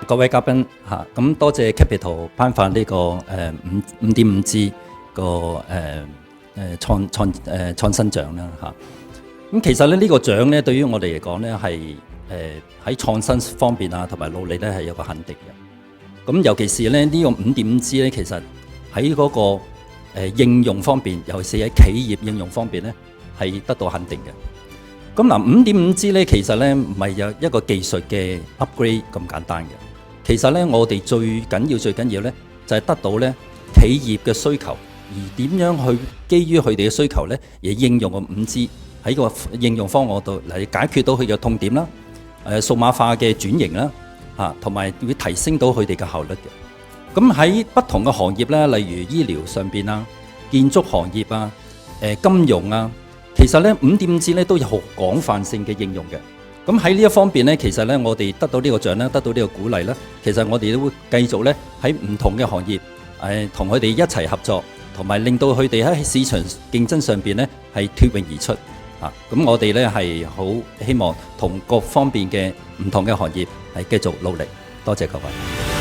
各位嘉賓嚇，咁多謝 Capital 頒發呢個5.5G 個創新獎啦嚇。咁其實咧呢個獎咧對於我哋嚟講咧係喺創新方面啊同埋努力咧係有個肯定嘅。咁尤其是咧呢個5.5G 咧，其實喺嗰個應用方面，尤其是喺企業應用方面咧係得到肯定嘅。咁嗱，5.5G 咧其實咧唔係有一個技術嘅 upgrade 咁簡單嘅。其實咧，我哋最緊要咧，就係得到咧企業嘅需求，而點樣去基於佢哋嘅需求咧，而應用個 5G 喺個應用方案度嚟解決到佢嘅痛點啦，數碼化嘅轉型啦，同埋會提升到佢哋嘅效率嘅。咁喺不同嘅行業咧，例如醫療上邊啊、建築行業啊、金融啊，其實咧5.5G 咧都有好廣泛性嘅應用嘅。咁喺呢一方面咧，其實咧我哋得到呢個獎咧，得到呢個鼓勵咧，其實我哋都會繼續咧喺唔同嘅行業同佢哋一齊合作，同埋令到佢哋喺市場競爭上邊咧係脫穎而出啊！咁我哋咧係好希望同各方面嘅唔同嘅行業係繼續努力。多謝各位。